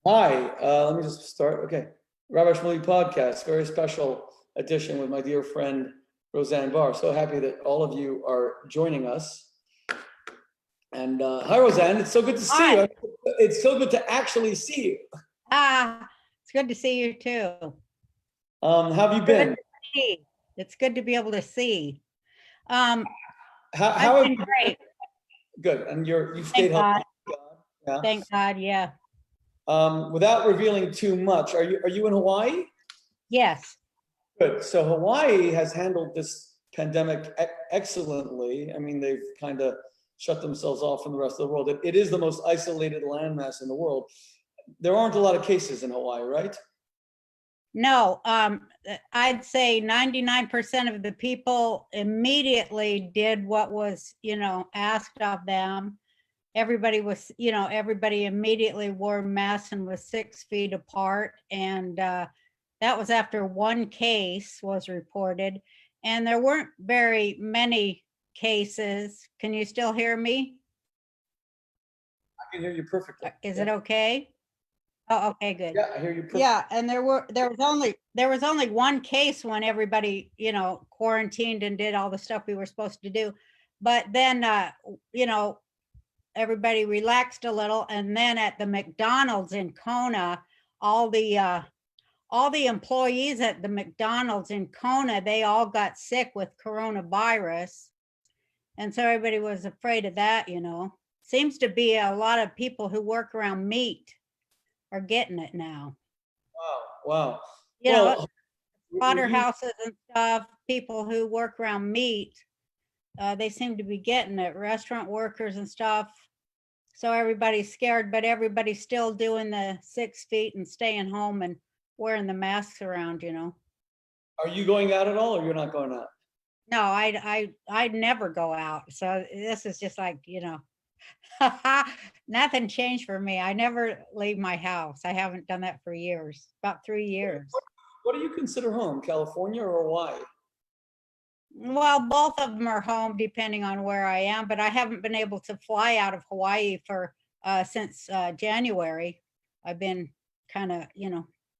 Hi, let me just start. Okay. Rabbi Shmuley podcast, very special edition with my dear friend Roseanne Barr. So happy that all of you are joining us. And hi, Roseanne. It's so good to see you. It's so good to actually see you. It's good to see you too. How have you been? It's good to be able to see. How I've have been you great. Good. And you stayed Thank healthy. Yeah. Thank God, yeah. Without revealing too much, are you in Hawaii? Yes. Good. So Hawaii has handled this pandemic excellently. I mean, they've kind of shut themselves off from the rest of the world. It is the most isolated landmass in the world. There aren't a lot of cases in Hawaii, right? No, I'd say 99% of the people immediately did what was, asked of them. Everybody immediately wore masks and was 6 feet apart. And that was after one case was reported. And there weren't very many cases. Can you still hear me? I can hear you perfectly. Is it okay? Oh, okay, good. Yeah, I hear you perfectly. Yeah, and there was only one case when everybody, quarantined and did all the stuff we were supposed to do. But then everybody relaxed a little, and then at the McDonald's in Kona, all the employees at the McDonald's in Kona, they all got sick with coronavirus. And so everybody was afraid of that, Seems to be a lot of people who work around meat are getting it now. Wow. Slaughterhouses and stuff, people who work around meat, they seem to be getting it, restaurant workers and stuff. So everybody's scared, but everybody's still doing the 6 feet and staying home and wearing the masks around, Are you going out at all, or you're not going out? No, I'd never go out. So this is just like, nothing changed for me. I never leave my house. I haven't done that for years, about 3 years. What do you consider home, California or Hawaii? Well, both of them are home depending on where I am, but I haven't been able to fly out of Hawaii for since January. I've been kind of,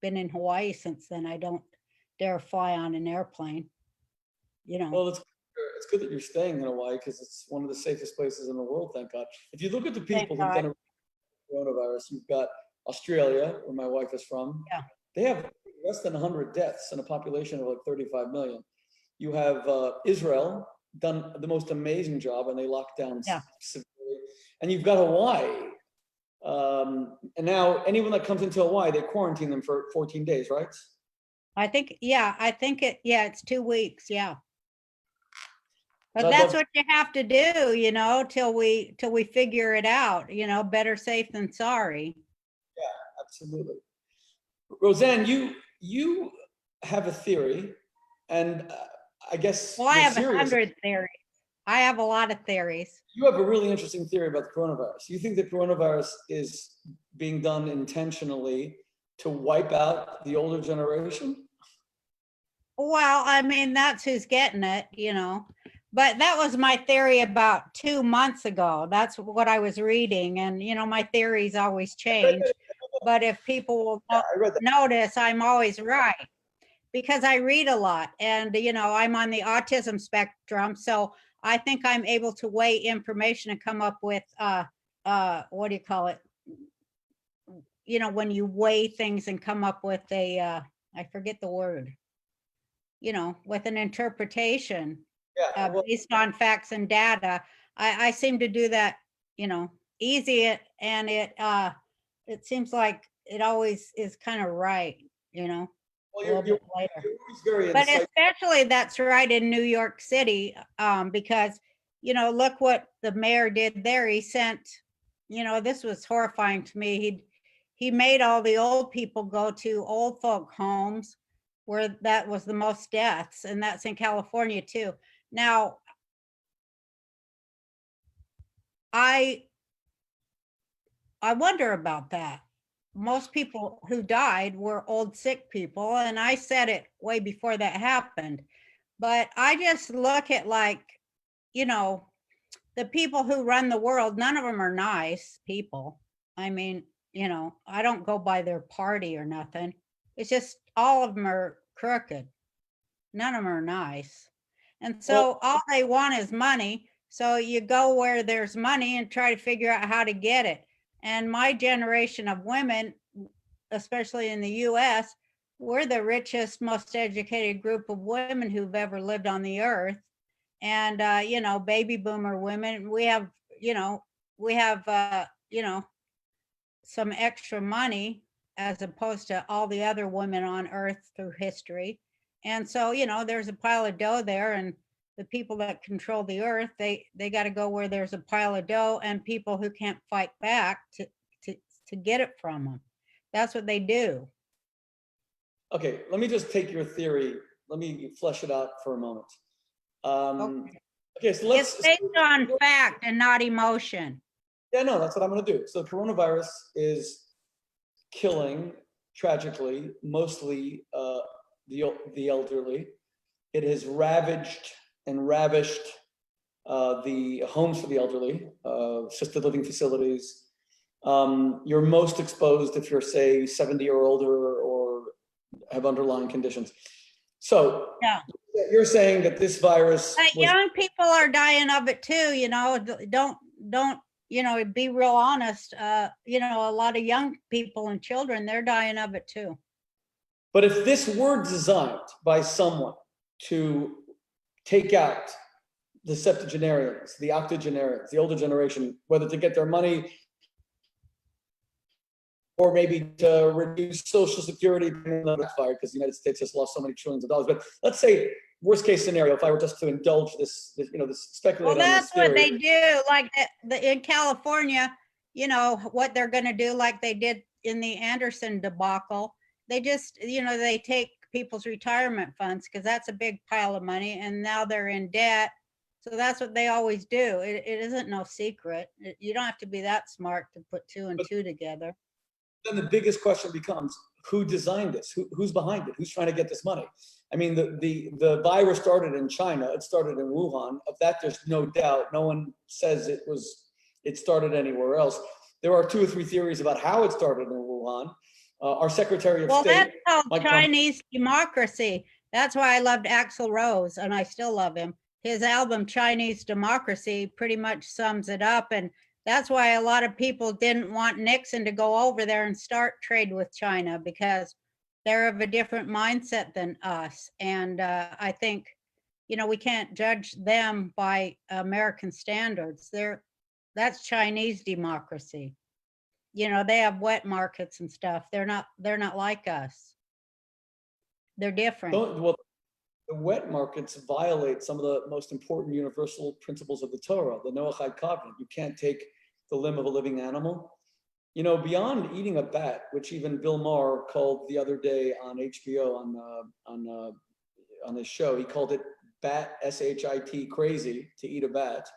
been in Hawaii since then. I don't dare fly on an airplane, Well, it's good that you're staying in Hawaii because it's one of the safest places in the world, thank God. If you look at the people who've done coronavirus, you've got Australia, where my wife is from. Yeah. They have less than 100 deaths in a population of like 35 million. You have Israel done the most amazing job, and they locked down severely. And you've got Hawaii. And now anyone that comes into Hawaii, they quarantine them for 14 days, right? I think it's 2 weeks. Yeah. But that's what you have to do, till we figure it out, better safe than sorry. Yeah, absolutely. Roseanne, you have a theory, and I guess I have 100 theories. I have a lot of theories. You have a really interesting theory about the coronavirus. You think the coronavirus is being done intentionally to wipe out the older generation? Well, I mean, that's who's getting it, But that was my theory about 2 months ago. That's what I was reading. And, my theories always change. But if people will notice, I'm always right. Because I read a lot, and I'm on the autism spectrum, so I think I'm able to weigh information and come up with what do you call it? When you weigh things and come up with a I forget the word. With an interpretation based on facts and data. I seem to do that, easy, and it seems like it always is kind of right, Well, you're very but especially that's right in New York City, because, look what the mayor did there. He sent, this was horrifying to me. He made all the old people go to old folk homes where that was the most deaths, and that's in California too. Now, I wonder about that. Most people who died were old, sick people. And I said it way before that happened. But I just look at the people who run the world, none of them are nice people. I mean, I don't go by their party or nothing. It's just all of them are crooked. None of them are nice. And so all they want is money. So you go where there's money and try to figure out how to get it. And my generation of women, especially in the US, we're the richest, most educated group of women who've ever lived on the earth. And, baby boomer women, we have, some extra money as opposed to all the other women on earth through history. And so, there's a pile of dough there, and the people that control the earth, they got to go where there's a pile of dough and people who can't fight back to get it from them. That's what they do. Okay, let me just take your theory. Let me flesh it out for a moment. Okay, so let's. It's based on fact and not emotion. Yeah, no, that's what I'm going to do. So coronavirus is killing, tragically, mostly the elderly. It has ravaged and ravished the homes for the elderly, assisted living facilities. You're most exposed if you're, say, 70 or older or have underlying conditions. So yeah. You're saying that this virus. But young people are dying of it too. Don't be real honest. A lot of young people and children, they're dying of it too. But if this were designed by someone to take out the septuagenarians, the octogenarians, the older generation, whether to get their money or maybe to reduce Social Security, because the United States has lost so many trillions of dollars. But let's say, worst case scenario, if I were just to indulge this speculate. Well, that's what they do. Like in California, what they're going to do, like they did in the Anderson debacle. They just, they take people's retirement funds because that's a big pile of money, and now they're in debt. So that's what they always do. It isn't no secret. You don't have to be that smart to put two and two together. Then the biggest question becomes, who designed this? Who's behind it? Who's trying to get this money? I mean, the virus started in China. It started in Wuhan. Of that, there's no doubt. No one says it started anywhere else. There are 2 or 3 theories about how it started in Wuhan. Our Secretary of State. Well, that's called Chinese democracy. That's why I loved Axl Rose, and I still love him. His album Chinese Democracy pretty much sums it up, and that's why a lot of people didn't want Nixon to go over there and start trade with China, because they're of a different mindset than us. And I think, we can't judge them by American standards. That's Chinese democracy. They have wet markets and stuff. They're not like us. They're different. Well, the wet markets violate some of the most important universal principles of the Torah, the Noahide covenant. You can't take the limb of a living animal. Beyond eating a bat, which even Bill Maher called the other day on HBO on his show, he called it bat, S-H-I-T, crazy to eat a bat.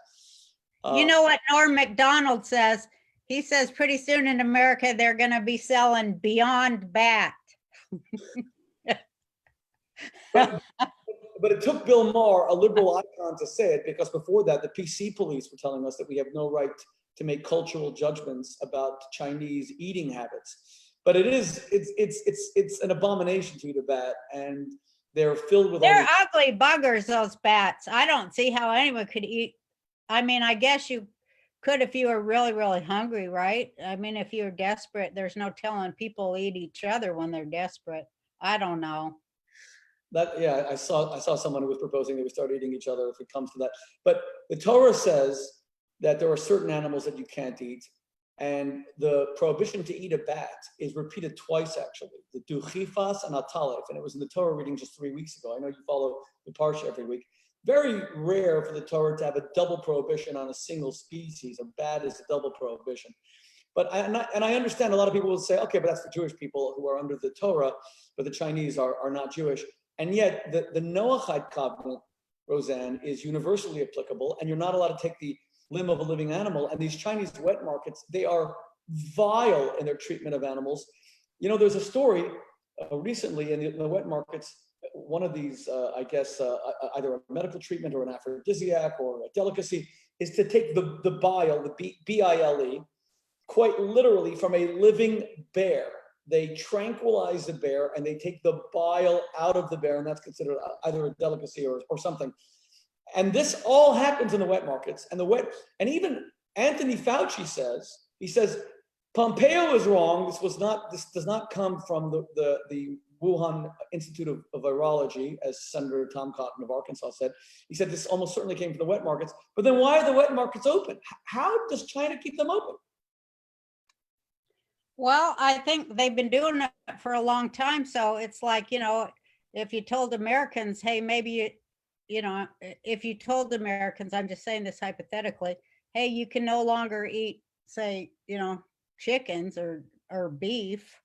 You know what Norm Macdonald says? He says pretty soon in America, they're going to be selling Beyond Bat. But it took Bill Maher, a liberal icon, to say it, because before that, the PC police were telling us that we have no right to make cultural judgments about Chinese eating habits. But it's an abomination to eat a bat, and they're filled with. They're ugly buggers, those bats. I don't see how anyone could eat. I mean, I guess you could if you were really, really hungry, right? I mean, if you're desperate, there's no telling people eat each other when they're desperate. I don't know. I saw someone who was proposing that we start eating each other if it comes to that. But the Torah says that there are certain animals that you can't eat, and the prohibition to eat a bat is repeated twice, actually. The duchifas and atalef, and it was in the Torah reading just 3 weeks ago. I know you follow the Parsha every week. Very rare for the Torah to have a double prohibition on a single species. A bat is a double prohibition. But I understand a lot of people will say, okay, but that's the Jewish people who are under the Torah, but the Chinese are not Jewish. And yet the Noahide covenant, Roseanne, is universally applicable, and you're not allowed to take the limb of a living animal. And these Chinese wet markets, they are vile in their treatment of animals. There's a story recently in the wet markets. One of these, either a medical treatment or an aphrodisiac or a delicacy, is to take the bile, the B-I-L-E, quite literally from a living bear. They tranquilize the bear and they take the bile out of the bear, and that's considered either a delicacy or something. And this all happens in the wet markets. And even Anthony Fauci says, he says, Pompeo is wrong. This does not come from the Wuhan Institute of Virology, as Senator Tom Cotton of Arkansas said. He said this almost certainly came from the wet markets. But then why are the wet markets open? How does China keep them open? Well, I think they've been doing it for a long time. So it's like, if you told Americans, hey, maybe if you told Americans, I'm just saying this hypothetically, hey, you can no longer eat, say, chickens or beef,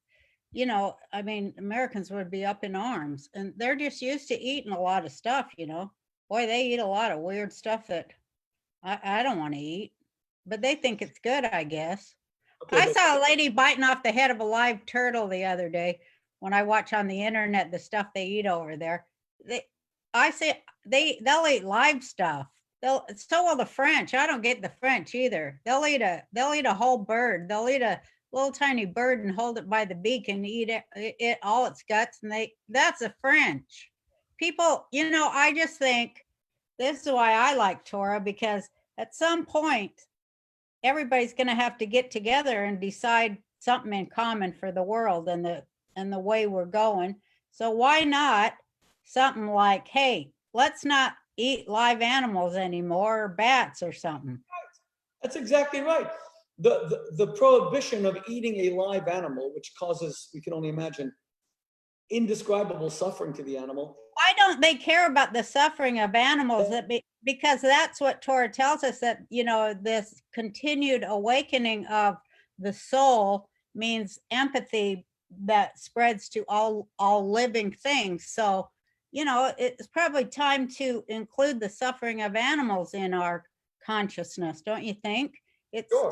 Americans would be up in arms, and they're just used to eating a lot of stuff, boy, they eat a lot of weird stuff that I don't want to eat, but they think it's good, I guess. Okay, I saw a lady biting off the head of a live turtle the other day when I watch on the internet the stuff they eat over there. They'll eat live stuff. So will the French. I don't get the French either. They'll eat a whole bird. They'll eat a little tiny bird and hold it by the beak and eat it all its guts. And that's the French people. I just think this is why I like Torah, because at some point everybody's going to have to get together and decide something in common for the world and the way we're going. So why not something like, hey, let's not eat live animals anymore, or bats or something. That's exactly right. The prohibition of eating a live animal, which causes, we can only imagine, indescribable suffering to the animal. Why don't they care about the suffering of animals? Because that's what Torah tells us, that, this continued awakening of the soul means empathy that spreads to all living things. So, it's probably time to include the suffering of animals in our consciousness, don't you think? It's sure,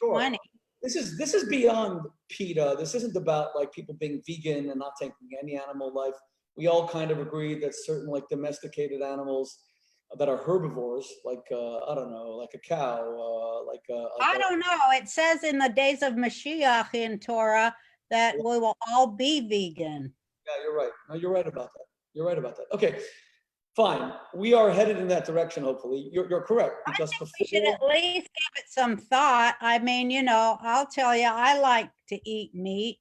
2020. Sure. This is beyond PETA. This isn't about like people being vegan and not taking any animal life. We all kind of agree that certain like domesticated animals that are herbivores, like I don't know, like a cow, I don't know. It says in the days of Mashiach in Torah that we will all be vegan. Yeah, you're right. No, you're right about that. You're right about that. Okay, fine. We are headed in that direction, hopefully. You're correct. Because we should at least give it some thought. I'll tell you, I like to eat meat,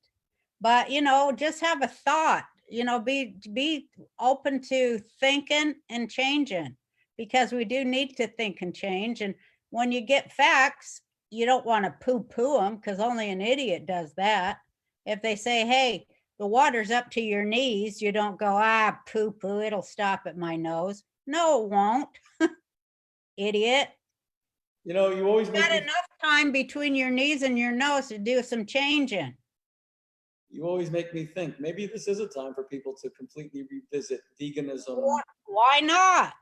but, just have a thought, be open to thinking and changing, because we do need to think and change. And when you get facts, you don't want to poo-poo them, because only an idiot does that. If they say, hey, the water's up to your knees, you don't go, poo-poo, it'll stop at my nose. No, it won't. Idiot. You always got enough time between your knees and your nose to do some changing. You always make me think, maybe this is a time for people to completely revisit veganism. Why not?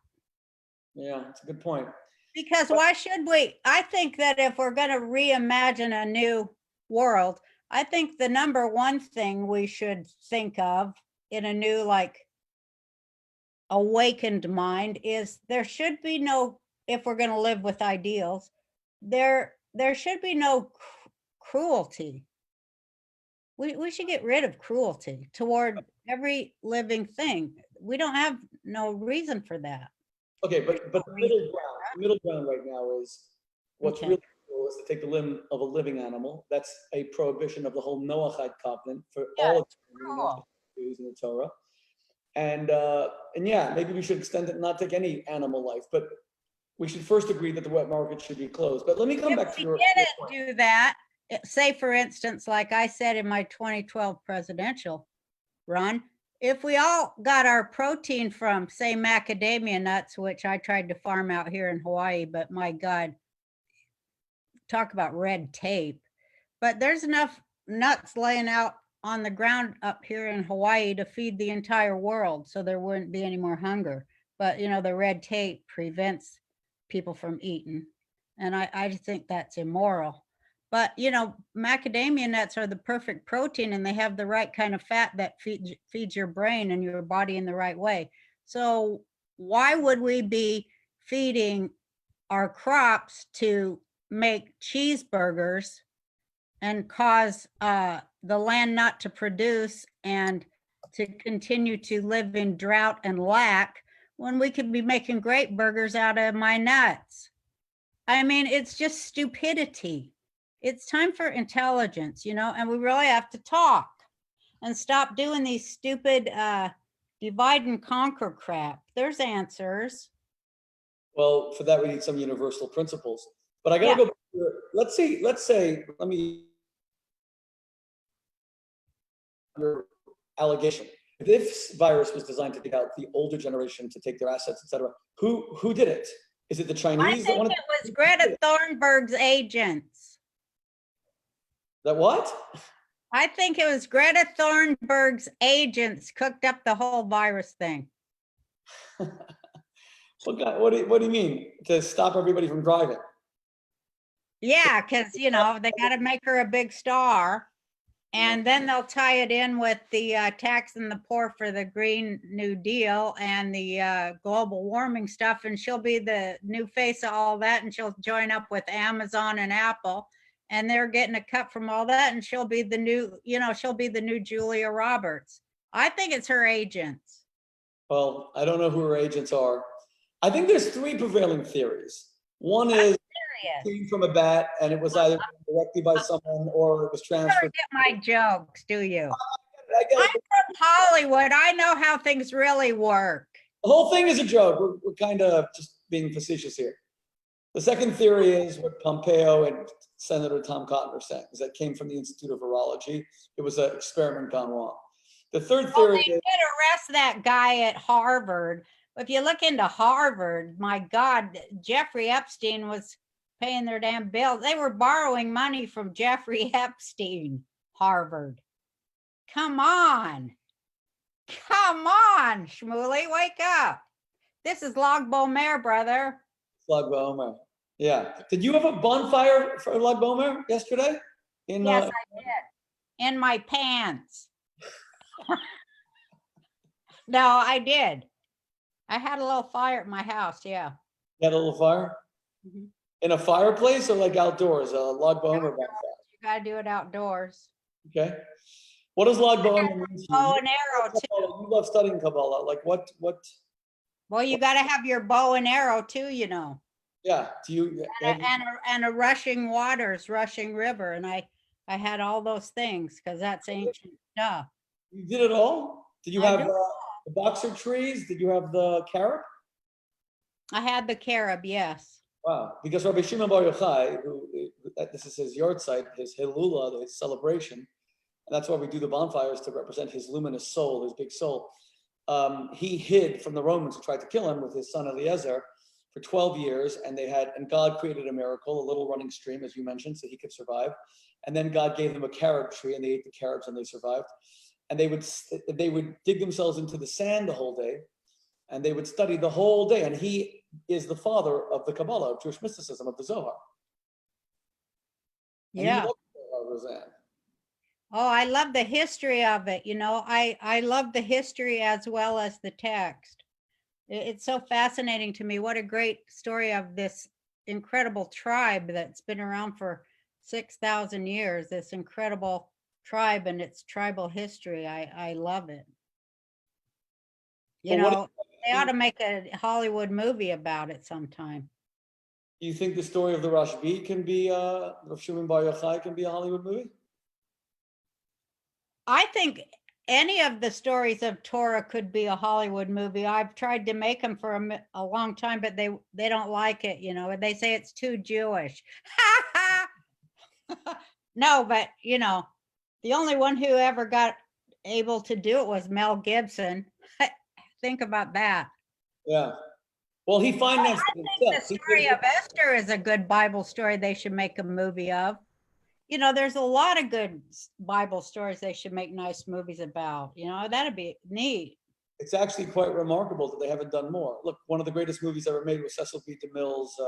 Yeah, it's a good point. Because why should we? I think that if we're going to reimagine a new world, I think the number one thing we should think of in a new, like, awakened mind is there should be no, if we're going to live with ideals, there should be no cruelty. We should get rid of cruelty toward every living thing. We don't have no reason for that. Okay, but the middle ground right now is what's really cool is to take the limb of a living animal. That's a prohibition of the whole Noahide covenant for all of the Jews in the Torah. And yeah, maybe we should extend it and not take any animal life, but we should first agree that the wet market should be closed. But let me come back to your point. Do that. Say, for instance, like I said in my 2012 presidential run, if we all got our protein from, say, macadamia nuts, which I tried to farm out here in Hawaii, but my God, talk about red tape. But there's enough nuts laying out on the ground up here in Hawaii to feed the entire world, so there wouldn't be any more hunger. But, the red tape prevents people from eating. And I think that's immoral. But, macadamia nuts are the perfect protein, and they have the right kind of fat that feeds your brain and your body in the right way. So why would we be feeding our crops to make cheeseburgers and cause the land not to produce and to continue to live in drought and lack when we could be making great burgers out of my nuts. I mean, it's just stupidity. It's time for intelligence, and we really have to talk and stop doing these stupid divide and conquer crap. There's answers. Well, for that, we need some universal principles. But I got to go back to, let's say, let me, your allegation. If this virus was designed to take out the older generation, to take their assets, etc., who did it? Is it the Chinese? I think it was Greta Thunberg's agents. That what? I think it was Greta Thunberg's agents cooked up the whole virus thing. What do you mean? To stop everybody from driving? Yeah, because they got to make her a big star, and then they'll tie it in with the taxing the poor for the Green New Deal and the global warming stuff, and she'll be the new face of all that, and she'll join up with Amazon and Apple, and they're getting a cut from all that, and she'll be the new, she'll be the new Julia Roberts. I think it's her agents. Well, I don't know who her agents are. I think there's three prevailing theories. One is it came from a bat, and it was either directly by someone or it was transferred. You don't get my jokes, do you? I'm from Hollywood. I know how things really work. The whole thing is a joke. We're kind of just being facetious here. The second theory is what Pompeo and Senator Tom Cotton are saying, is that came from the Institute of Virology. It was an experiment gone wrong. The third theory they did arrest that guy at Harvard. If you look into Harvard, my God, Jeffrey Epstein was paying their damn bills. They were borrowing money from Jeffrey Epstein, Harvard. Come on. Come on, Shmuley, wake up. This is Lag BaOmer, brother. Lag BaOmer. Yeah. Did you have a bonfire for Lag BaOmer yesterday? Yes, I did. In my pants. No, I did. I had a little fire at my house, yeah. You had a little fire? Mm-hmm. In a fireplace or like outdoors? A Lag BaOmer bonfire? You gotta do it outdoors. Okay. What does Lag BaOmer mean to you? Bow and arrow too. You love studying Kabbalah. Like what? Well, you gotta have your bow and arrow too, Yeah. Do you and a rushing waters, rushing river. And I had all those things because that's ancient stuff. You did it all? Did you have the boxer trees? Did you have the carob? I had the carob, yes. Wow. Because Rabbi Shimon Bar Yochai, who this is his yard site, his Hilula, his celebration, and that's why we do the bonfires to represent his luminous soul, his big soul. He hid from the Romans who tried to kill him with his son Eliezer for 12 years, and God created a miracle, a little running stream, as you mentioned, so he could survive. And then God gave them a carob tree, and they ate the carobs and they survived. And they would dig themselves into the sand the whole day, and they would study the whole day. And he is the father of the Kabbalah, of Jewish mysticism, of the Zohar. Yeah. And Roseanne. Oh, I love the history of it. I love the history as well as the text. It's so fascinating to me. What a great story of this incredible tribe that's been around for 6,000 years, this incredible tribe and its tribal history. I love it. They ought to make a Hollywood movie about it sometime. Do you think the story of the Rashbi can be, of Shimon Bar Yochai can be a Hollywood movie? I think any of the stories of Torah could be a Hollywood movie. I've tried to make them for a long time, but they don't like it, They say it's too Jewish. No, but, the only one who ever got able to do it was Mel Gibson. Think about that. Yeah. Well, he financed it himself. The story of Esther is a good Bible story they should make a movie of. There's a lot of good Bible stories they should make nice movies about. That'd be neat. It's actually quite remarkable that they haven't done more. Look, one of the greatest movies ever made was Cecil B. DeMille's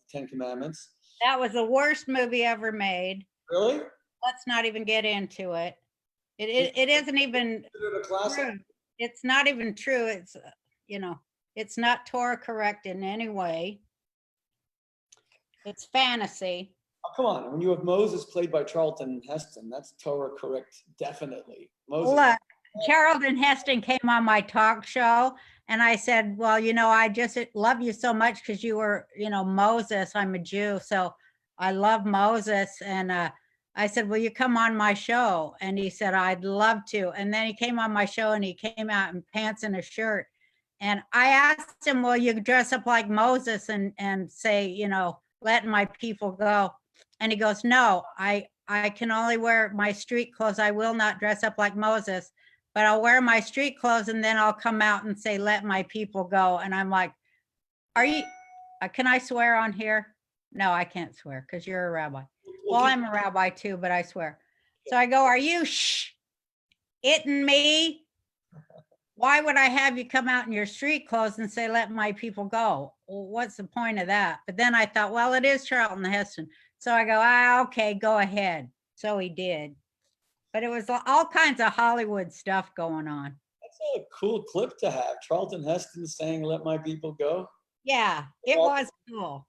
Ten Commandments. That was the worst movie ever made. Really? Let's not even get into it. It isn't even a classic? True. It's not even true. It's, it's not Torah correct in any way. It's fantasy. come on. When you have Moses played by Charlton Heston, that's Torah correct, definitely. Moses. Look, Charlton Heston came on my talk show and I said, well, I just love you so much because you were, Moses. I'm a Jew, so I love Moses. And I said, will you come on my show? And he said, I'd love to. And then he came on my show and he came out in pants and a shirt. And I asked him, will you dress up like Moses and say, let my people go? And he goes, no, I can only wear my street clothes. I will not dress up like Moses, but I'll wear my street clothes and then I'll come out and say, let my people go. And I'm like, can I swear on here? No, I can't swear because you're a rabbi. Well, I'm a rabbi too, but I swear. So I go, are you itting me? Why would I have you come out in your street clothes and say, let my people go? Well, what's the point of that? But then I thought, well, it is Charlton Heston. So I go, okay, go ahead. So he did. But it was all kinds of Hollywood stuff going on. That's a cool clip to have. Charlton Heston saying, let my people go. Yeah, it was cool.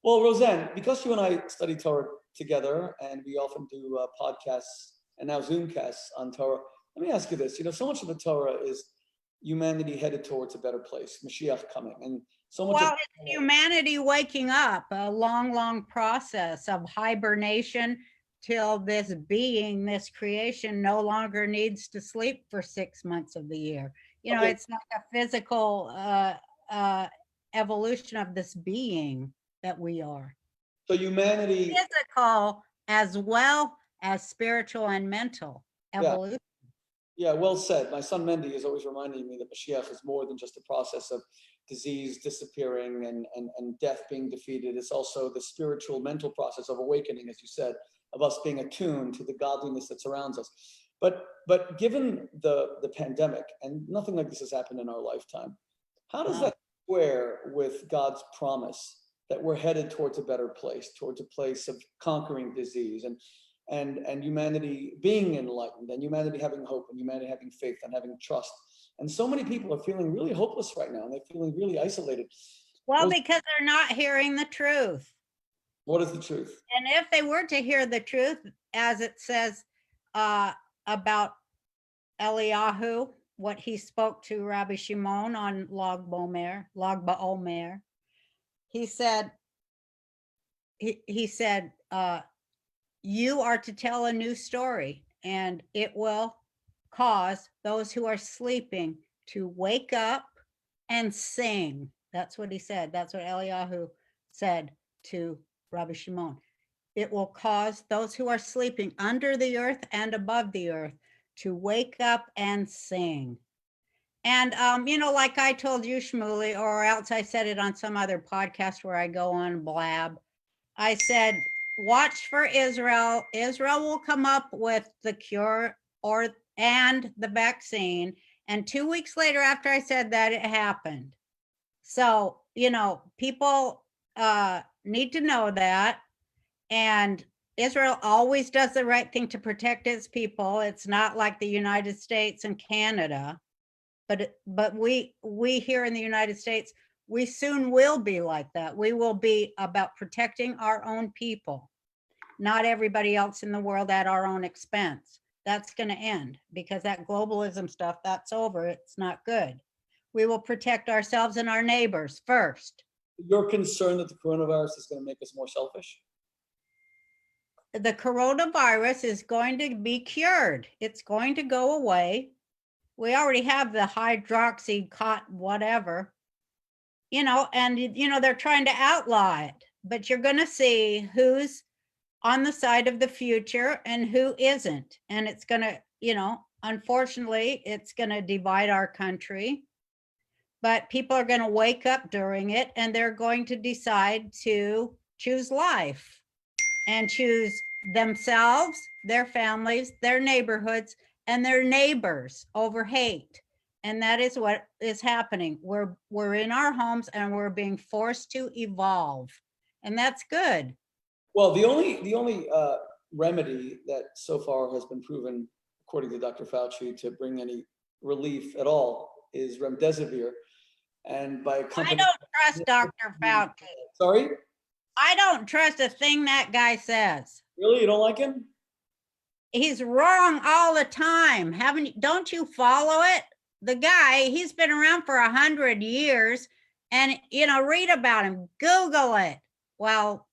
Well, Roseanne, because you and I study Torah together and we often do podcasts and now Zoomcasts on Torah, let me ask you this. So much of the Torah is humanity headed towards a better place, Mashiach coming. And so much it's humanity waking up, a long, long process of hibernation till this creation no longer needs to sleep for 6 months of the year. It's like a physical evolution of this being that we are. So humanity, physical as well as spiritual and mental evolution. Yeah, well said. My son Mendy is always reminding me that Mashiach is more than just a process of disease disappearing and death being defeated. It's also the spiritual, mental process of awakening, as you said, of us being attuned to the godliness that surrounds us. But given the pandemic, and nothing like this has happened in our lifetime, how does that square with God's promise that we're headed towards a better place, towards a place of conquering disease and humanity being enlightened, and humanity having hope, and humanity having faith and having trust? And so many people are feeling really hopeless right now, and they're feeling really isolated. Well, because they're not hearing the truth. What is the truth? And if they were to hear the truth, as it says about Eliyahu, what he spoke to Rabbi Shimon on Lag BaOmer, he said, you are to tell a new story, and it will cause those who are sleeping to wake up and sing. That's what he said. That's what Eliyahu said to Rabbi Shimon. It will cause those who are sleeping under the earth and above the earth to wake up and sing. And, like I told you, Shmuley, or else I said it on some other podcast where I go on blab. I said, watch for Israel. Israel will come up with the cure and the vaccine. And 2 weeks later, after I said that, it happened. So, people need to know that. And Israel always does the right thing to protect its people. It's not like the United States and Canada. But we here in the United States, we soon will be like that. We will be about protecting our own people, not everybody else in the world at our own expense. That's going to end because that globalism stuff, that's over. It's not good. We will protect ourselves and our neighbors first. You're concerned that the coronavirus is going to make us more selfish? The coronavirus is going to be cured. It's going to go away. We already have the hydroxy whatever, and they're trying to outlaw it, but you're going to see who's on the side of the future and who isn't. And it's going to, unfortunately, it's going to divide our country, but people are going to wake up during it and they're going to decide to choose life and choose themselves, their families, their neighborhoods, and their neighbors over hate. And that is what is happening. We're in our homes and we're being forced to evolve. And that's good. Well, the only remedy that so far has been proven, according to Dr. Fauci, to bring any relief at all is remdesivir. And by a company— I don't trust Dr. Fauci. Sorry? I don't trust a thing that guy says. Really? You don't like him? He's wrong all the time. Don't you follow it? The guy, he's been around for 100 years, and read about him, Google it. Well,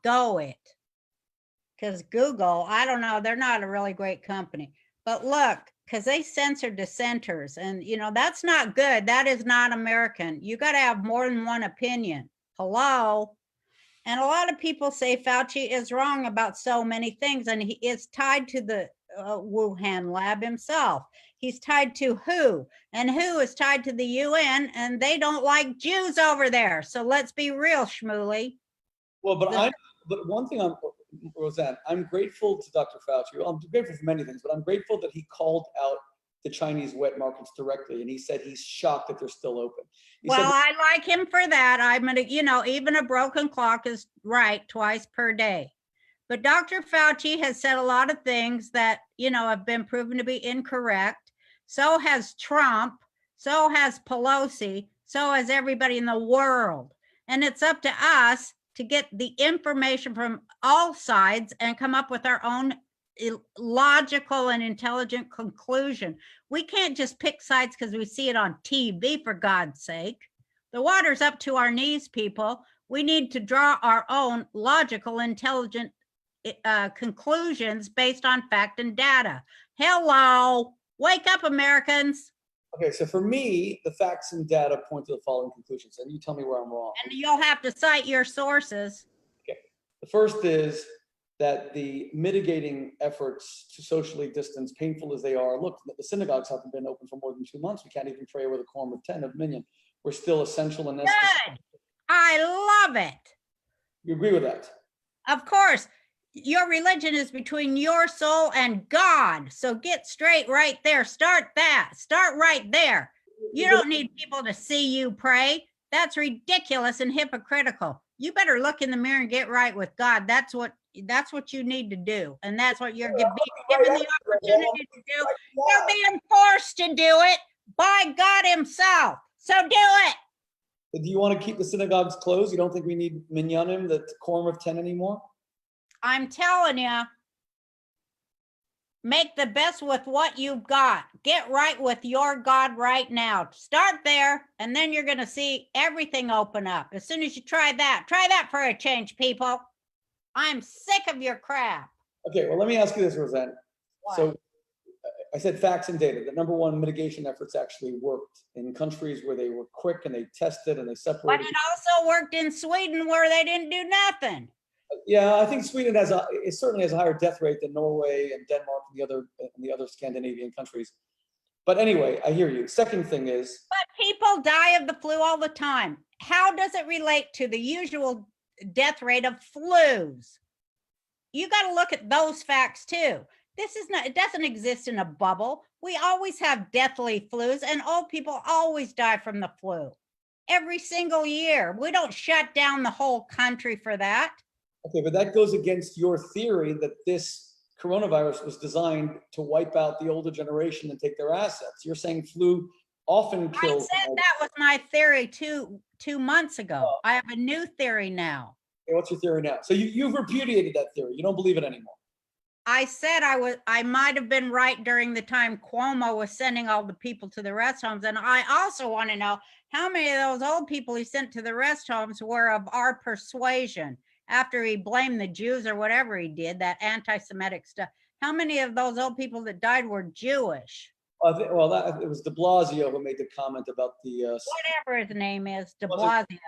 go it. Because Google, I don't know, they're not a really great company. But look, because they censor dissenters, and that's not good. That is not American. You got to have more than one opinion. Hello? And a lot of people say Fauci is wrong about so many things, and he is tied to the Wuhan lab himself. He's tied to WHO, and WHO is tied to the UN, and they don't like Jews over there. So let's be real, Shmuley. Well, but one thing Roseanne, I'm grateful to Dr. Fauci. I'm grateful for many things, but I'm grateful that he called out the Chinese wet markets directly, and he said he's shocked that they're still open. I like him for that. I'm gonna, even a broken clock is right twice per day. But Dr. Fauci has said a lot of things that have been proven to be incorrect. So has Trump. So has Pelosi. So has everybody in the world. And it's up to us to get the information from all sides and come up with our own logical and intelligent conclusion. We can't just pick sides because we see it on TV, for God's sake. The water's up to our knees, people. We need to draw our own logical, intelligent conclusions based on fact and data. Hello, wake up, Americans. Okay, so for me, the facts and data point to the following conclusions, and you tell me where I'm wrong. And you'll have to cite your sources. Okay, the first is that the mitigating efforts to socially distance, painful as they are, look, the synagogues haven't been open for more than 2 months. We can't even pray with a quorum of 10 of minyan. We're still essential and necessary. Good. I love it. You agree with that? Of course. Your religion is between your soul and God. So get straight right there. Start that. Start right there. You don't need people to see you pray. That's ridiculous and hypocritical. You better look in the mirror and get right with God. That's what you need to do. And that's what you're being given the opportunity to do. You're being forced to do it by God himself. So do it. Do you want to keep the synagogues closed? You don't think we need minyanim, the quorum of 10 anymore? I'm telling you, make the best with what you've got. Get right with your God right now. Start there, and then you're going to see everything open up. As soon as you try that for a change, people. I'm sick of your crap. Okay, well, let me ask you this, Roseanne. What? So I said facts and data. The number one mitigation efforts actually worked in countries where they were quick and they tested and they separated. But it also worked in Sweden where they didn't do nothing. Yeah, I think Sweden it certainly has a higher death rate than Norway and Denmark and the other Scandinavian countries. But anyway, I hear you. Second thing is. But people die of the flu all the time. How does it relate to the usual death rate of flus? You got to look at those facts too. It doesn't exist in a bubble. We always have deathly flus, and old people always die from the flu every single year. We don't shut down the whole country for that. Okay, but that goes against your theory that this coronavirus was designed to wipe out the older generation and take their assets. You're saying flu often kills. I said that was my theory 2 months ago. I have a new theory now. Okay, what's your theory now? So you've repudiated that theory. You don't believe it anymore. I said I might have been right during the time Cuomo was sending all the people to the rest homes. And I also want to know how many of those old people he sent to the rest homes were of our persuasion after he blamed the Jews or whatever he did, that anti-Semitic stuff. How many of those old people that died were Jewish? It was de Blasio who made the comment about the. Whatever his name is, de Blasio.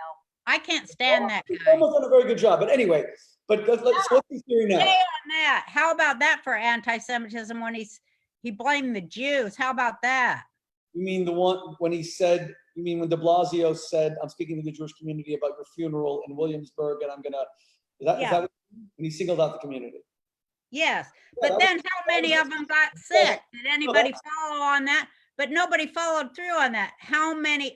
I can't stand that guy. Almost done a very good job. But anyway, what's the theory now? Stay on that. How about that for anti-Semitism when he blamed the Jews? How about that? You mean the one when he said, you mean when de Blasio said, I'm speaking to the Jewish community about your funeral in Williamsburg and I'm going to, is that when he singled out the community? Yes. But then how many of them got sick? Did anybody follow on that? But nobody followed through on that.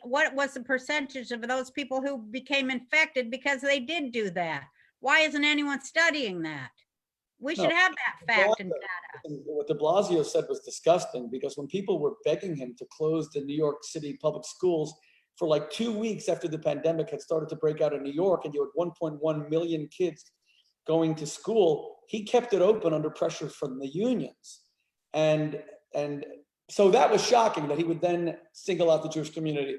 What was the percentage of those people who became infected because they did do that? Why isn't anyone studying that? We should have that fact and data. What de Blasio said was disgusting because when people were begging him to close the New York City public schools for like 2 weeks after the pandemic had started to break out in New York, and you had 1.1 million kids going to school, he kept it open under pressure from the unions. And so that was shocking that he would then single out the Jewish community.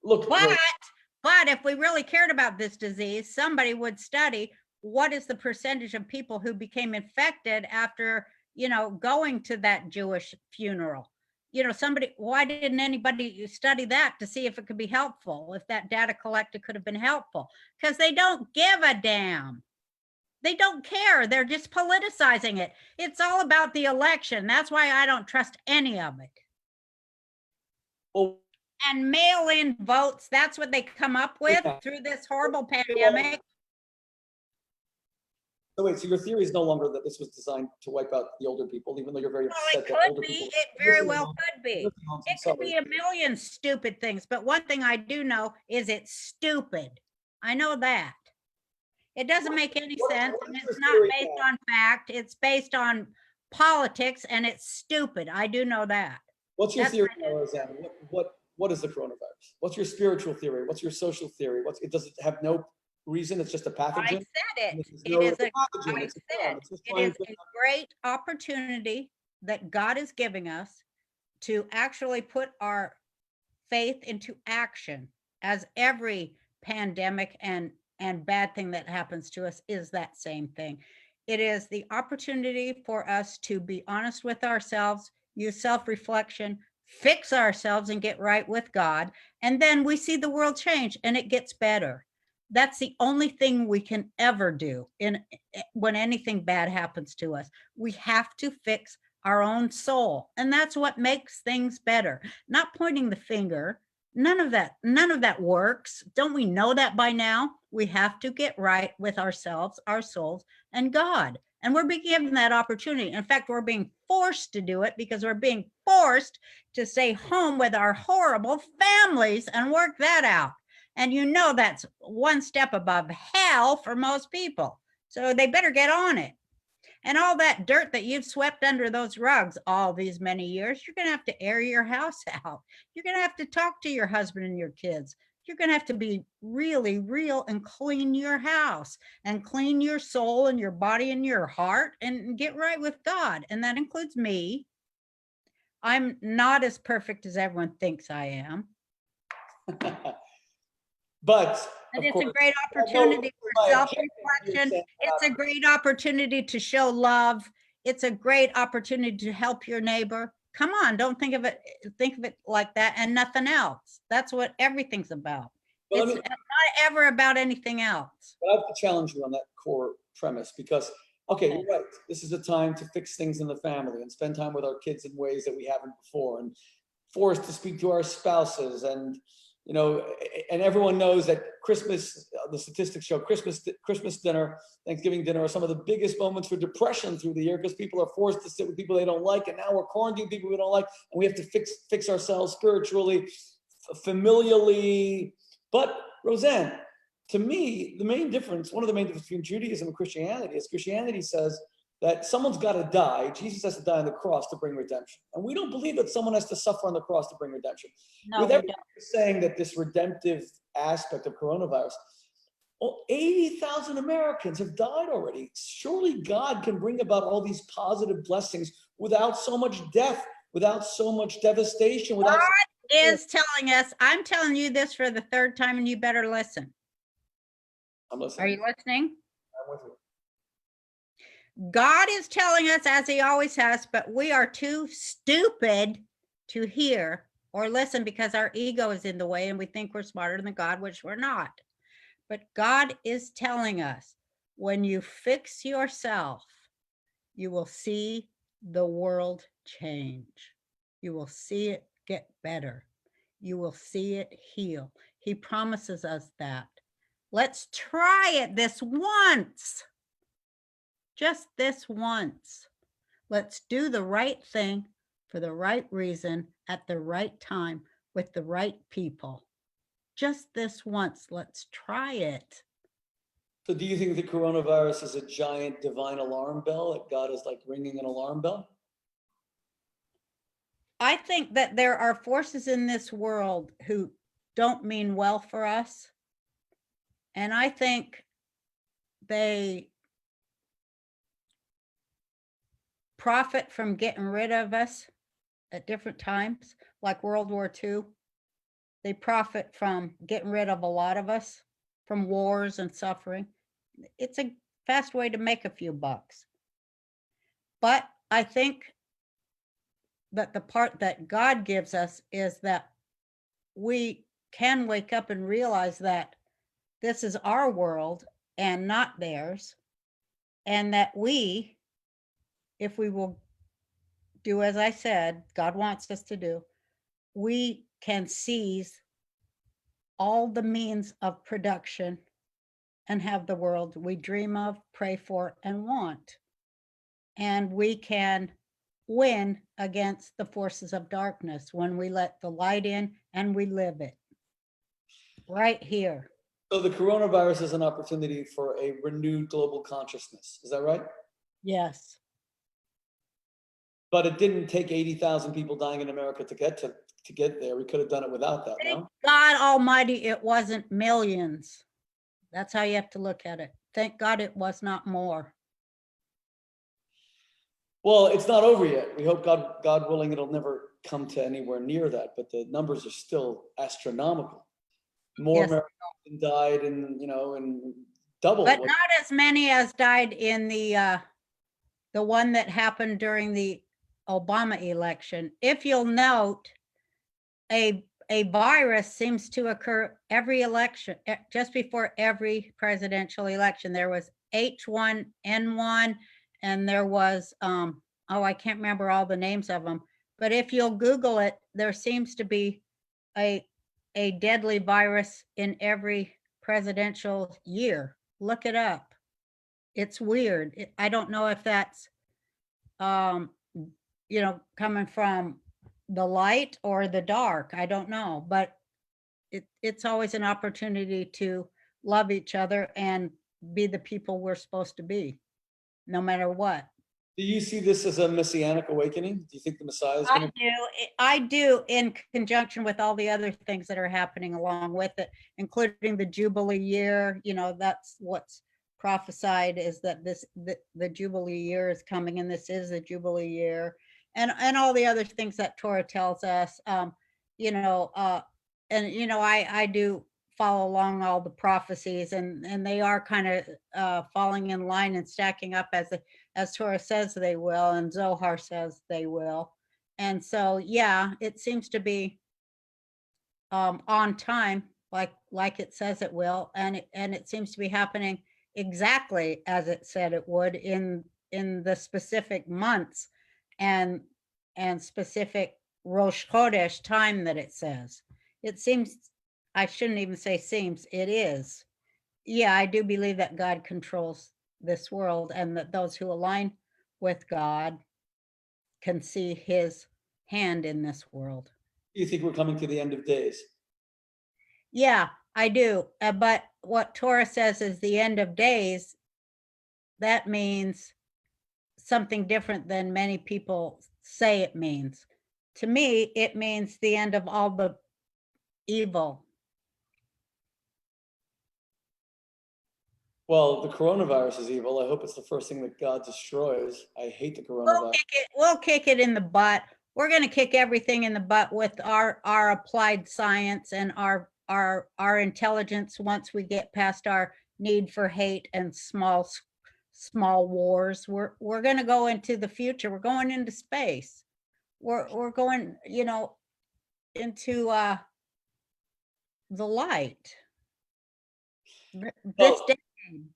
Look, but if we really cared about this disease, somebody would study what is the percentage of people who became infected after, going to that Jewish funeral. Why didn't anybody study that to see if it could be helpful, if that data collected could have been helpful? Because they don't give a damn. They don't care. They're just politicizing it. It's all about the election. That's why I don't trust any of it. well, And mail-in votes, that's what they come up with through this horrible pandemic. so wait, so your theory is no longer that this was designed to wipe out the older people, even though you're very upset that older people. It very well could be. It could be a million stupid things, but one thing I do know is it's stupid. I know that. It doesn't make any sense, and it's not based on fact. It's based on politics, and it's stupid. I do know that. What's your theory, Roseanne? What is the coronavirus? What's your spiritual theory? What's your social theory? Does it have no reason? It's just a pathogen? I said it. It is a great opportunity that God is giving us to actually put our faith into action, as every pandemic and bad thing that happens to us is that same thing. It is the opportunity for us to be honest with ourselves, use self-reflection, fix ourselves and get right with God. And then we see the world change and it gets better. That's the only thing we can ever do when anything bad happens to us. We have to fix our own soul. And that's what makes things better. Not pointing the finger. None of that works. Don't we know that by now? We have to get right with ourselves, our souls, and God. And we're being given that opportunity. In fact, we're being forced to do it because we're being forced to stay home with our horrible families and work that out. And that's one step above hell for most people. So they better get on it. And all that dirt that you've swept under those rugs all these many years, you're going to have to air your house out. You're going to have to talk to your husband and your kids. You're going to have to be really real and clean your house and clean your soul and your body and your heart and get right with God. And that includes me. I'm not as perfect as everyone thinks I am. But it's a great opportunity for self-reflection. It's a great opportunity to show love. It's a great opportunity to help your neighbor. Come on, don't think of it like that and nothing else. That's what everything's about. It's not ever about anything else. But I have to challenge you on that core premise because, okay, you're right. This is a time to fix things in the family and spend time with our kids in ways that we haven't before, and forced to speak to our spouses. And and everyone knows that Christmas, the statistics show Christmas dinner, Thanksgiving dinner are some of the biggest moments for depression through the year because people are forced to sit with people they don't like. And now we're quarantining people we don't like. And we have to fix ourselves spiritually, familially. But Roseanne, to me, one of the main differences between Judaism and Christianity is Christianity says that someone's got to die. Jesus has to die on the cross to bring redemption. And we don't believe that someone has to suffer on the cross to bring redemption. No, with everyone saying that this redemptive aspect of coronavirus, 80,000 Americans have died already. Surely God can bring about all these positive blessings without so much death, without so much devastation. God is telling us, I'm telling you this for the third time and you better listen. I'm listening. Are you listening? I'm with you. God is telling us, as he always has, but we are too stupid to hear or listen because our ego is in the way and we think we're smarter than God, which we're not. But God is telling us, when you fix yourself, you will see the world change. You will see it get better. You will see it heal. He promises us that. Let's try it this once. Just this once. Let's do the right thing for the right reason at the right time with the right people. Just this once. Let's try it. So do you think the coronavirus is a giant divine alarm bell, that God is like ringing an alarm bell? I think that there are forces in this world who don't mean well for us. And I think they profit from getting rid of us at different times, like World War II. They profit from getting rid of a lot of us, from wars and suffering. It's a fast way to make a few bucks. But I think that the part that God gives us is that we can wake up and realize that this is our world and not theirs, and that we, if we will do as I said, God wants us to do, we can seize all the means of production and have the world we dream of, pray for, and want. And we can win against the forces of darkness when we let the light in and we live it right here. So the coronavirus is an opportunity for a renewed global consciousness. Is that right? Yes. But it didn't take 80,000 people dying in America to get there. We could have done it without that, Thank no? God Almighty, it wasn't millions. That's how you have to look at it. Thank God it was not more. Well, it's not over yet. We hope God willing, it'll never come to anywhere near that, but the numbers are still astronomical. More Yes. Americans died in double. But not as many as died in the one that happened during the Obama election. If you'll note, a virus seems to occur every election, just before every presidential election. There was H1N1, and there was, I can't remember all the names of them. But if you'll Google it, there seems to be a deadly virus in every presidential year. Look it up. It's weird. I don't know if that's, coming from the light or the dark. I don't know, but it's always an opportunity to love each other and be the people we're supposed to be, no matter what. Do you see this as a Messianic awakening? Do you think the Messiah is going to? I do, in conjunction with all the other things that are happening along with it, including the Jubilee year. That's what's prophesied, is that the Jubilee year is coming, and this is the Jubilee year, and all the other things that Torah tells us. I do follow along all the prophecies, and they are kind of falling in line and stacking up as Torah says they will, and Zohar says they will. And so, yeah, it seems to be on time, like it says it will, and it seems to be happening exactly as it said it would in the specific months and specific Rosh Chodesh time that it says. It seems, I shouldn't even say seems, it is. Yeah, I do believe that God controls this world, and that those who align with God can see his hand in this world. Do you think we're coming to the end of days? Yeah, I do. But what Torah says is the end of days. That means something different than many people say it means. To me, it means the end of all the evil. Well, the coronavirus is evil. I hope it's the first thing that God destroys. I hate the coronavirus. We'll kick it in the butt. We're going to kick everything in the butt with our applied science and our intelligence. Once we get past our need for hate and small wars, we're going to go into the future. We're going into space. We're going, into the light.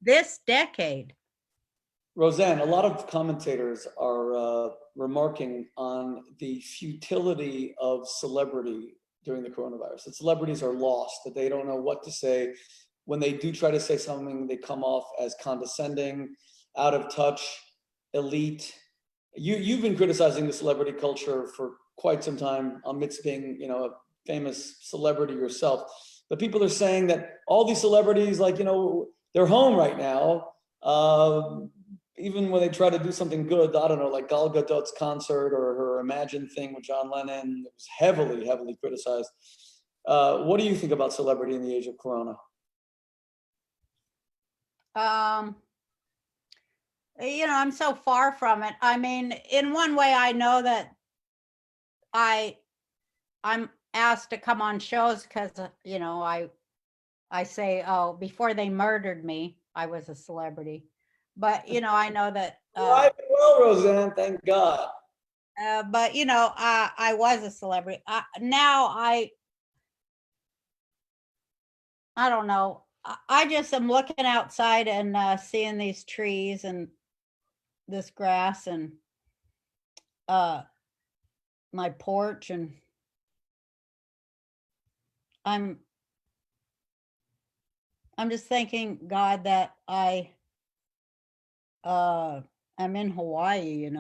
This decade. Roseanne, a lot of commentators are remarking on the futility of celebrity during the coronavirus. That celebrities are lost, that they don't know what to say. When they do try to say something, they come off as condescending, out of touch, elite. You've been criticizing the celebrity culture for quite some time, amidst being, a famous celebrity yourself. But people are saying that all these celebrities, they're home right now. Even when they try to do something good, I don't know, like Gal Gadot's concert or her Imagine thing with John Lennon, it was heavily, heavily criticized. What do you think about celebrity in the age of Corona? I'm so far from it. I mean, in one way, I know that I'm asked to come on shows because, I say, oh, before they murdered me, I was a celebrity. But, I know that. Right, well, Roseanne, thank God. But, I was a celebrity. Now I don't know. I just am looking outside and seeing these trees and this grass and my porch, and I'm just thanking God that I am in Hawaii,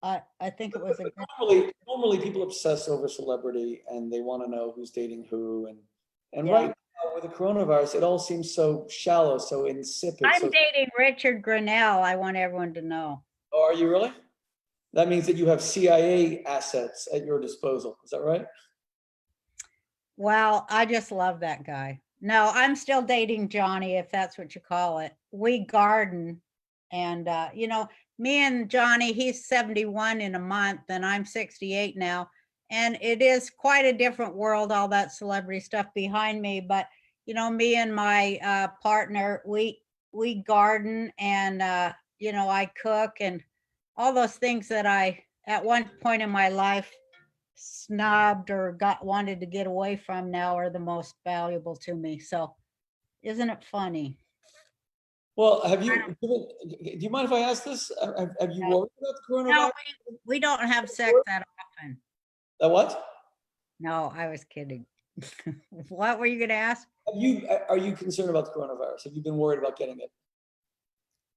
I think it was a good. Normally people obsess over celebrity and they want to know who's dating who, and Yeah. right now with the coronavirus, it all seems so shallow, so insipid. I'm dating Richard Grinnell. I want everyone to know. Oh, are you really? That means that you have CIA assets at your disposal. Is that right? Well, I just love that guy. No, I'm still dating Johnny, if that's what you call it. We garden, and me and Johnny, he's 71 in a month, and I'm 68 now. And it is quite a different world, all that celebrity stuff behind me. But me and my partner, we garden, and I cook, and all those things that I at one point in my life snubbed or wanted to get away from now are the most valuable to me. So isn't it funny? Well, do you mind if I ask this? Have you worried about the coronavirus? No, we don't have sex that often. What? No, I was kidding. What were you going to ask? Are you concerned about the coronavirus? Have you been worried about getting it?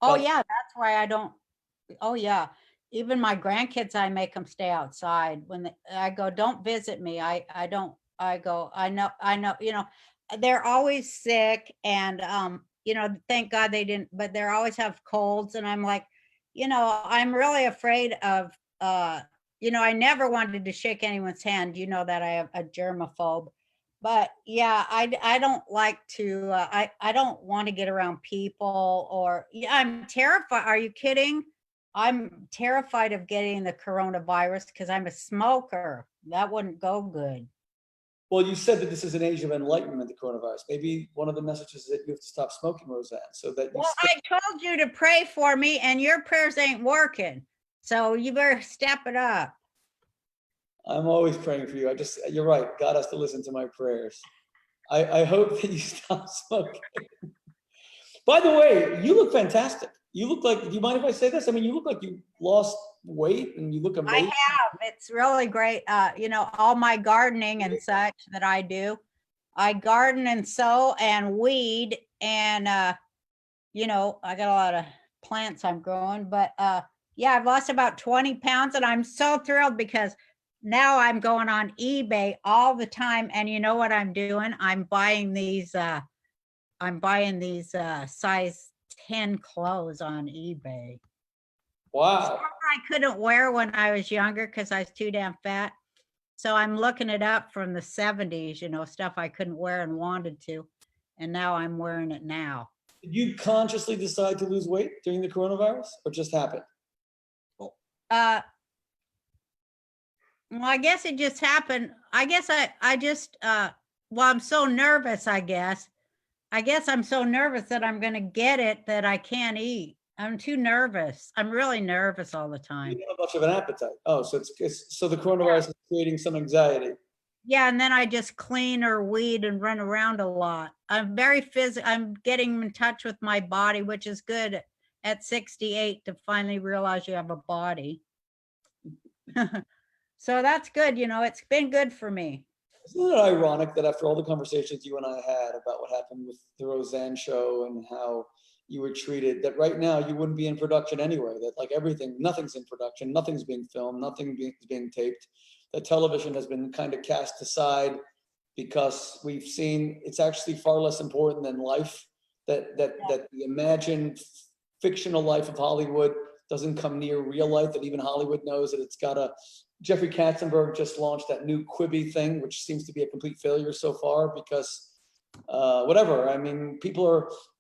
Oh, yeah, that's why I don't. Oh, yeah. Even my grandkids, I make them stay outside. When I go, don't visit me. I don't, I go, I know, they're always sick, and, thank God they didn't, but they always have colds. And I'm like, I'm really afraid of, I never wanted to shake anyone's hand. You know that I have a germaphobe. But yeah, I don't like to, I don't want to get around people, or yeah, I'm terrified. Are you kidding? I'm terrified of getting the coronavirus because I'm a smoker. That wouldn't go good. Well, you said that this is an age of enlightenment, the coronavirus. Maybe one of the messages is that you have to stop smoking, Roseanne, so that you. Well, I told you to pray for me, and your prayers ain't working. So you better step it up. I'm always praying for you. You're right. God has to listen to my prayers. I hope that you stop smoking. By the way, you look fantastic. You look like, do you mind if I say this? I mean, you look like you lost weight and you look amazing. I have. It's really great. All my gardening and such that I do. I garden and sow and weed, and I got a lot of plants I'm growing, but yeah, I've lost about 20 pounds, and I'm so thrilled because now I'm going on eBay all the time. And you know what I'm doing? I'm buying these size 10 clothes on eBay. Wow. Stuff I couldn't wear when I was younger because I was too damn fat. So I'm looking it up from the 70s, stuff I couldn't wear and wanted to. And now I'm wearing it now. Did you consciously decide to lose weight during the coronavirus, or just happened? Well, I guess it just happened. I guess I just, I'm so nervous, I guess I'm so nervous that I'm going to get it that I can't eat. I'm too nervous. I'm really nervous all the time. You don't have much of an appetite. Oh, so the coronavirus is creating some anxiety. Yeah, and then I just clean or weed and run around a lot. I'm very physical. I'm getting in touch with my body, which is good at 68 to finally realize you have a body. So that's good. It's been good for me. Isn't it ironic that after all the conversations you and I had about what happened with the Roseanne show and how you were treated, that right now you wouldn't be in production anyway, that like nothing's in production, nothing's being filmed, nothing being taped, that television has been kind of cast aside because we've seen it's actually far less important than life, that the imagined fictional life of Hollywood doesn't come near real life, that even Hollywood knows that it's got to Jeffrey Katzenberg just launched that new Quibi thing, which seems to be a complete failure so far because whatever. I mean,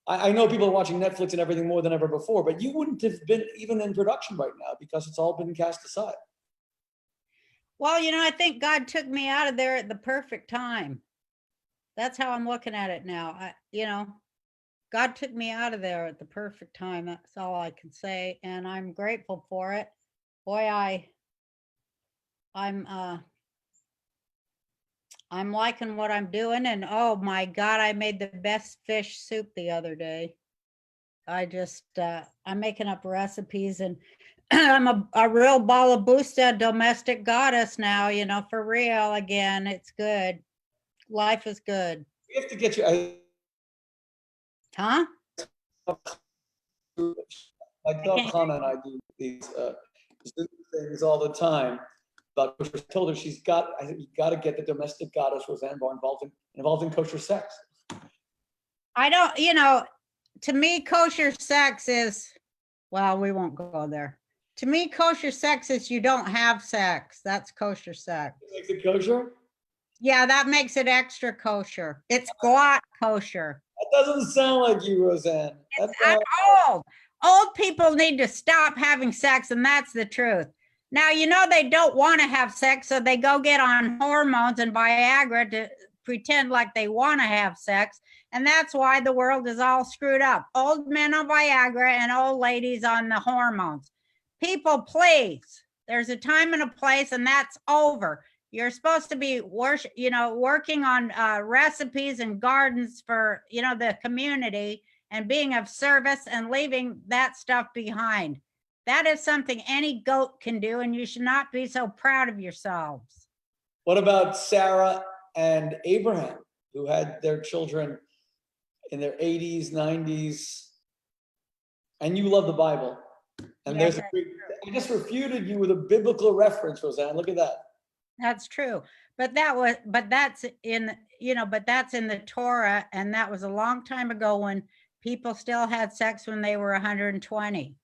I know people are watching Netflix and everything more than ever before, but you wouldn't have been even in production right now because it's all been cast aside. Well, I think God took me out of there at the perfect time. That's how I'm looking at it now. God took me out of there at the perfect time. That's all I can say. And I'm grateful for it. Boy, I'm liking what I'm doing. And oh my God, I made the best fish soup the other day. I'm making up recipes, and I'm a real Balabusta domestic goddess now, for real again. It's good. Life is good. We have to get you. Huh? My dog Hannah and I do these things all the time. But I told her I think you got to get the domestic goddess Roseanne Barr involved in kosher sex. I don't, to me, kosher sex is, well, we won't go there. To me, kosher sex is you don't have sex. That's kosher sex. Makes it kosher? Yeah, that makes it extra kosher. It's glot kosher. That doesn't sound like you, Roseanne. I'm old. Old people need to stop having sex, and that's the truth. Now, they don't want to have sex, so they go get on hormones and Viagra to pretend like they want to have sex. And that's why the world is all screwed up. Old men on Viagra and old ladies on the hormones. People, please. There's a time and a place, and that's over. You're supposed to be working on recipes and gardens for, the community and being of service and leaving that stuff behind. That is something any goat can do, and you should not be so proud of yourselves. What about Sarah and Abraham, who had their children in their 80s, 90s? And you love the Bible. And Yes, I just refuted you with a biblical reference, Roseanne. Look at that. That's true. But that's in the Torah, and that was a long time ago when people still had sex when they were 120.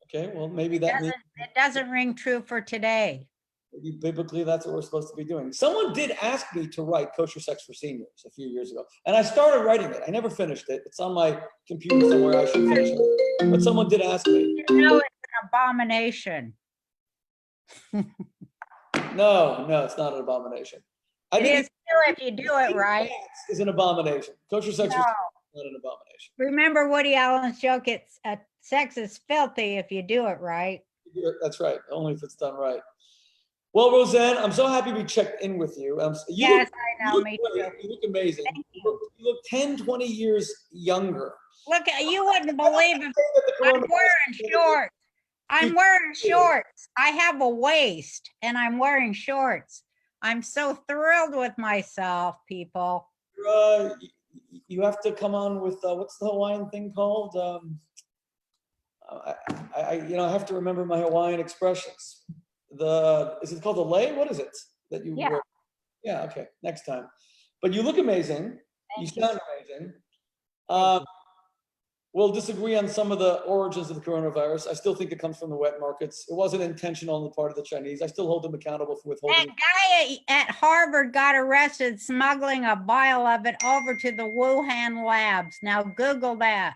Okay, well, maybe that means it doesn't ring true for today. Maybe biblically, that's what we're supposed to be doing. Someone did ask me to write Kosher Sex for Seniors a few years ago, and I started writing it. I never finished it. It's on my computer somewhere. I should finish it. But someone did ask me. It's an abomination. No, it's not an abomination. It is too if you do it right. It's an abomination. Kosher sex is not an abomination. Remember Woody Allen's joke, sex is filthy if you do it right. That's right, only if it's done right. Well, Roseanne, I'm so happy we checked in with you. Yes, I know, me too. You look amazing. You look 10, 20 years younger. Look, you wouldn't believe it. I'm wearing shorts. I'm wearing shorts. I have a waist and I'm wearing shorts. I'm so thrilled with myself, people. You have to come on with what's the Hawaiian thing called? I have to remember my Hawaiian expressions. Is it called the lei? What is it that you wear? Yeah, okay, next time. But you look amazing. You sound amazing. We'll disagree on some of the origins of the coronavirus. I still think it comes from the wet markets. It wasn't intentional on the part of the Chinese. I still hold them accountable for withholding. That guy at Harvard got arrested smuggling a vial of it over to the Wuhan labs. Now Google that.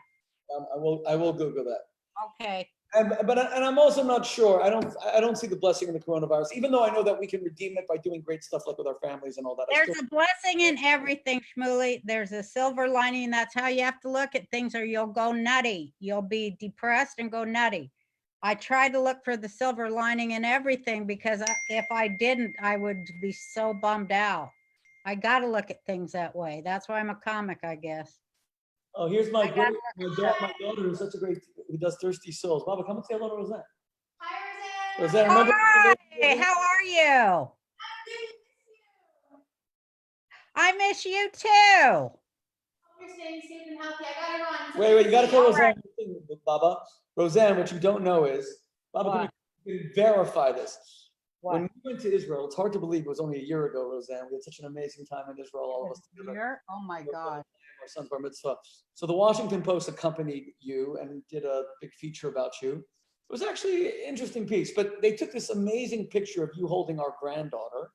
I will Google that. Okay. But I'm also not sure. I don't see the blessing in the coronavirus, even though I know that we can redeem it by doing great stuff like with our families and all that. There's a blessing in everything, Shmuley. There's a silver lining. That's how you have to look at things, or you'll go nutty. You'll be depressed and go nutty. I try to look for the silver lining in everything, because if I didn't, I would be so bummed out. I got to look at things that way. That's why I'm a comic, I guess. Oh, here's my daughter who's such a great, who does Thirsty Souls. Baba, come and say hello to Roseanne. Hi, Roseanne, remember? Hi, how are you? I miss you too. You're staying safe and healthy. I gotta run. Wait, you gotta tell Roseanne, Baba. Roseanne, what you don't know is, Baba, can you verify this? What? When we went to Israel, it's hard to believe it was only a year ago, Roseanne. We had such an amazing time in Israel, all of us together. Oh my God. Our son's bar mitzvah. So the Washington Post accompanied you and did a big feature about you. It was actually an interesting piece, but they took this amazing picture of you holding our granddaughter.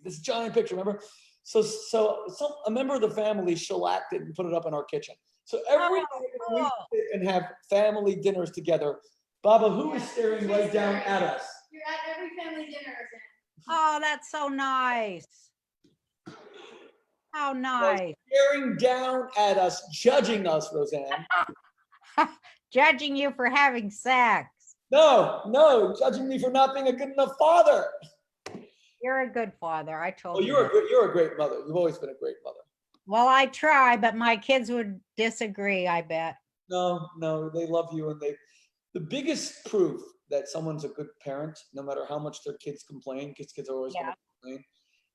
This giant picture, remember? So a member of the family shellacked it and put it up in our kitchen. So every night we sit and have family dinners together. Baba, who is staring right down at us? You're at every family dinner, Roseanne. Oh, that's so nice. How nice. Staring down at us, judging us, Roseanne. Judging you for having sex. No, judging me for not being a good enough father. You're a good father. I told Well, you. you're a great mother. You've always been a great mother. Well, I try, but my kids would disagree, I bet. No, they love you, and the biggest proof that someone's a good parent, no matter how much their kids complain, because kids are always going to complain,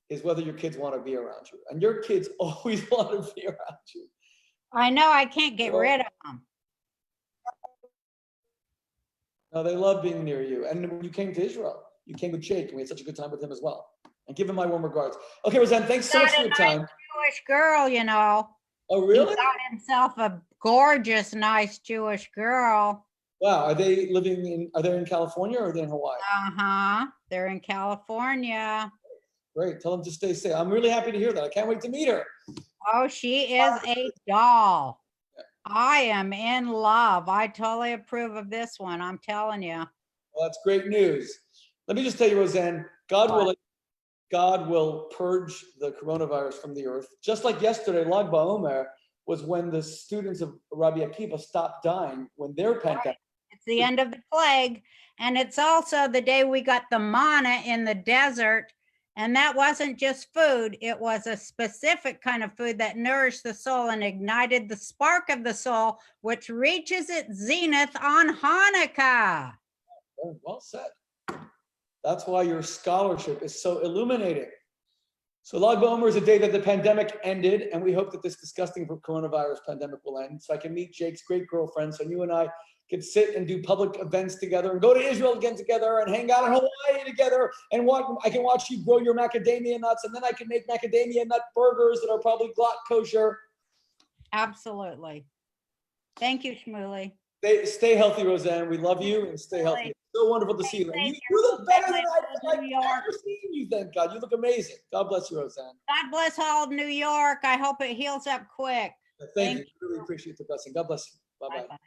is whether your kids want to be around you. And your kids always want to be around you. I know, I can't get rid of them. No, they love being near you. And when you came to Israel, you came with Jake, and we had such a good time with him as well. And give him my warm regards. Okay, Roseanne, thanks so much for your time. Jewish girl, you know. Oh, really? He got himself a gorgeous, nice Jewish girl. Wow, are they in California or are they in Hawaii? Uh-huh. They're in California. Great. Tell them to stay safe. I'm really happy to hear that. I can't wait to meet her. Oh, she is a doll. I am in love. I totally approve of this one. I'm telling you. Well, that's great news. Let me just tell you, Roseanne, God will purge the coronavirus from the earth. Just like yesterday, Lag BaOmer was when the students of Rabbi Akiva stopped dying when their pandemic. It's the end of the plague. And it's also the day we got the manna in the desert. And that wasn't just food. It was a specific kind of food that nourished the soul and ignited the spark of the soul, which reaches its zenith on Hanukkah. Well said. That's why your scholarship is so illuminating. So Lag BaOmer is a day that the pandemic ended, and we hope that this disgusting coronavirus pandemic will end, so I can meet Jake's great girlfriend, so you and I can sit and do public events together and go to Israel again together and hang out in Hawaii together, and I can watch you grow your macadamia nuts, and then I can make macadamia nut burgers that are probably glot kosher. Absolutely. Thank you, Shmuley. Stay healthy, Roseanne. We love you, and stay healthy. So wonderful to see you. And you look better than I've ever seen you, thank God. You look amazing. God bless you, Roseanne. God bless all of New York. I hope it heals up quick. Thank you. Really appreciate the blessing. God bless you. Bye-bye. Bye-bye.